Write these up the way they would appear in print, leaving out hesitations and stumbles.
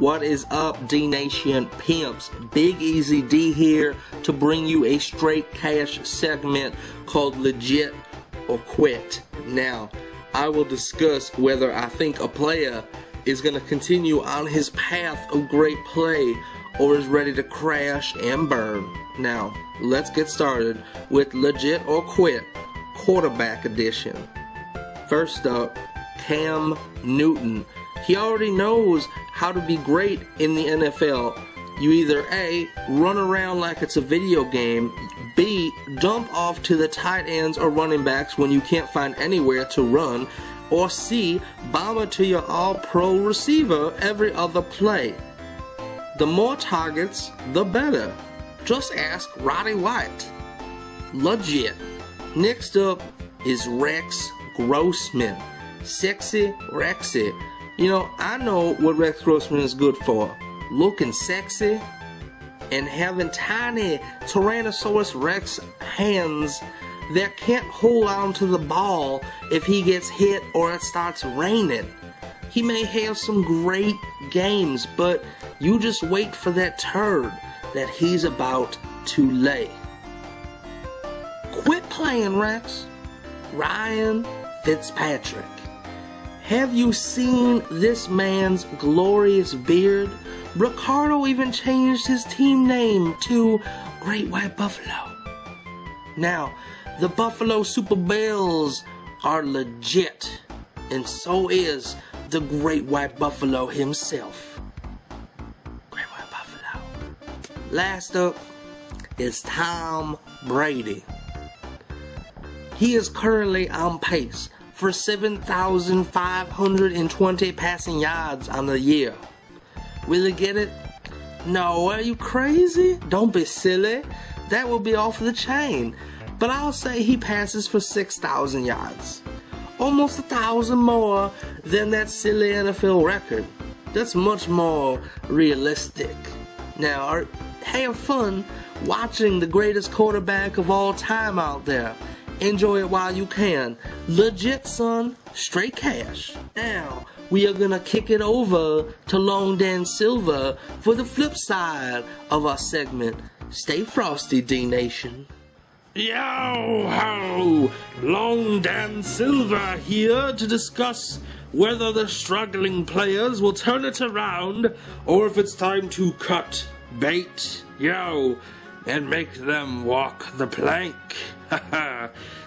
What is up, D Nation pimps? Big Easy D here to bring you a straight cash segment called Legit or Quit. Now, I will discuss whether I think a player is going to continue on his path of great play or is ready to crash and burn. Now, let's get started with Legit or Quit, quarterback edition. First up, Cam Newton. He already knows how to be great in the NFL. You either A, run around like it's a video game, B, dump off to the tight ends or running backs when you can't find anywhere to run, or C, bomb it to your all-pro receiver every other play. The more targets, the better. Just ask Roddy White. Legit. Next up is Rex Grossman. Sexy Rexy. You know, I know what Rex Grossman is good for. Looking sexy and having tiny Tyrannosaurus Rex hands that can't hold on to the ball if he gets hit or it starts raining. He may have some great games, but you just wait for that turd that he's about to lay. Quit playing, Rex. Ryan Fitzpatrick. Have you seen this man's glorious beard? Ricardo even changed his team name to Great White Buffalo. Now, the Buffalo Super Bills are legit, and so is the Great White Buffalo himself. Great White Buffalo. Last up is Tom Brady. He is currently on pace for 7,520 passing yards on the year. Will he get it? No, are you crazy? Don't be silly. That will be off the chain. But I'll say he passes for 6,000 yards. Almost 1,000 more than that silly NFL record. That's much more realistic. Now, have fun watching the greatest quarterback of all time out there. Enjoy it while you can. Legit, son. Straight cash. Now, we are gonna kick it over to Long Dan Silver for the flip side of our segment. Stay frosty, D Nation. Yo-ho! Long Dan Silver here to discuss whether the struggling players will turn it around or if it's time to cut bait, and make them walk the plank.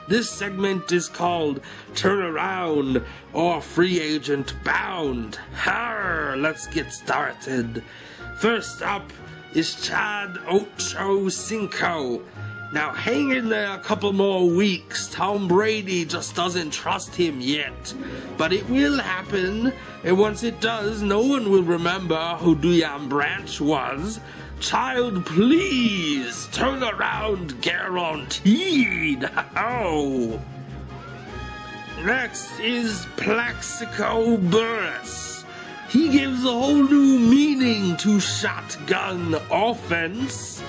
This segment is called Turn Around or Free Agent Bound. Let's get started. First up is Chad Ochocinco. Now hang in there a couple more weeks. Tom Brady just doesn't trust him yet. But it will happen, and once it does, no one will remember who Deion Branch was. Child, please turn around, guaranteed. Oh. Next is Plaxico Burress. He gives a whole new meaning to shotgun offense.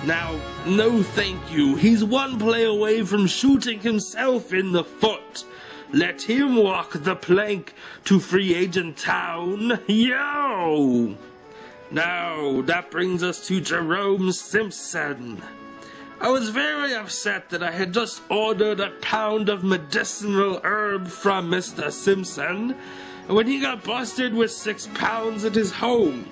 Now, no thank you. He's one play away from shooting himself in the foot. Let him walk the plank to free agent town. Yo! Now, that brings us to Jerome Simpson. I was very upset that I had just ordered a pound of medicinal herb from Mr. Simpson when he got busted with 6 pounds at his home.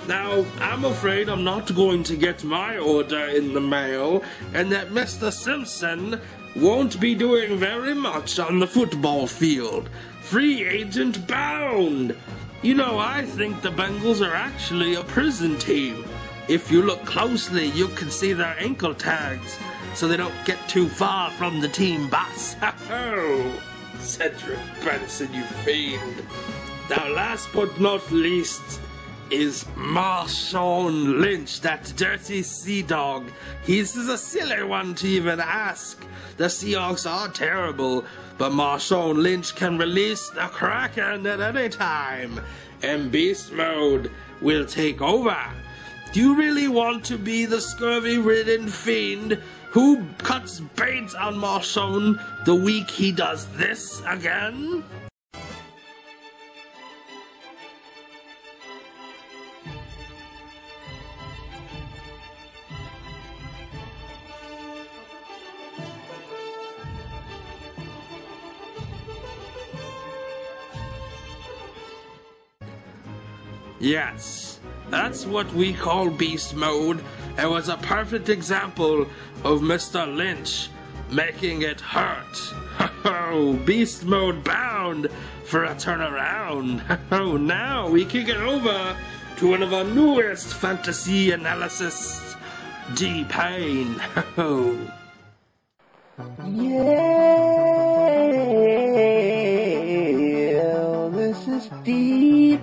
Now, I'm afraid I'm not going to get my order in the mail, and that Mr. Simpson won't be doing very much on the football field. Free agent bound! You know, I think the Bengals are actually a prison team. If you look closely, you can see their ankle tags, so they don't get too far from the team bus. Ha-ho! Cedric Benson, you fiend. Now, last but not least is Marshawn Lynch, that dirty Sea Dog. This is a silly one to even ask. The Seahawks are terrible, but Marshawn Lynch can release the Kraken at any time, and Beast Mode will take over. Do you really want to be the scurvy-ridden fiend who cuts bait on Marshawn the week he does this again? Yes, that's what we call beast mode. It was a perfect example of Mr. Lynch making it hurt. Oh, beast mode bound for a turnaround. Oh, now we kick it over to one of our newest fantasy analysis, D-Pain. Oh. Yeah, this is D-Pain,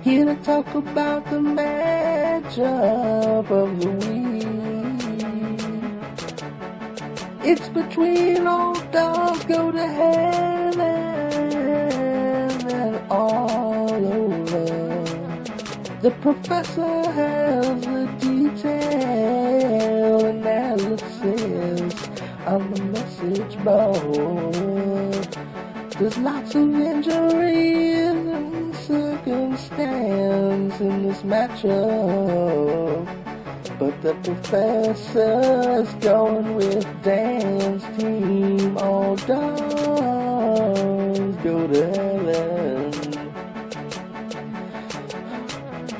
here to talk about the matchup of the week. It's between Old Dogs Go to Heaven and All Over. The professor has the detailed analysis on the message board. There's lots of injuries and circumstance in this matchup, but the professor's going with Dan's team. All dogs go to heaven.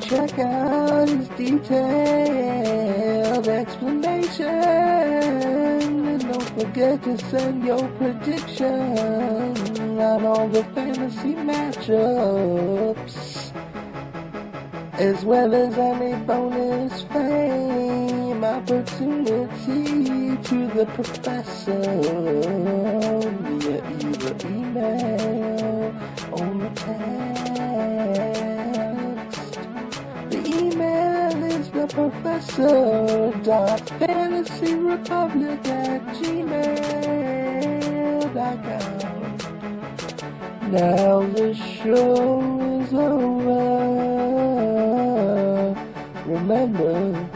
Check out his detailed explanation, and don't forget to send your prediction on all the fantasy matchups, as well as any bonus fame opportunity to the professor via either email or text. The email is theprofessor.fantasyrepublic@gmail.com. Now the show is over. Remember,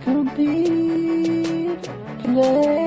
compete, play.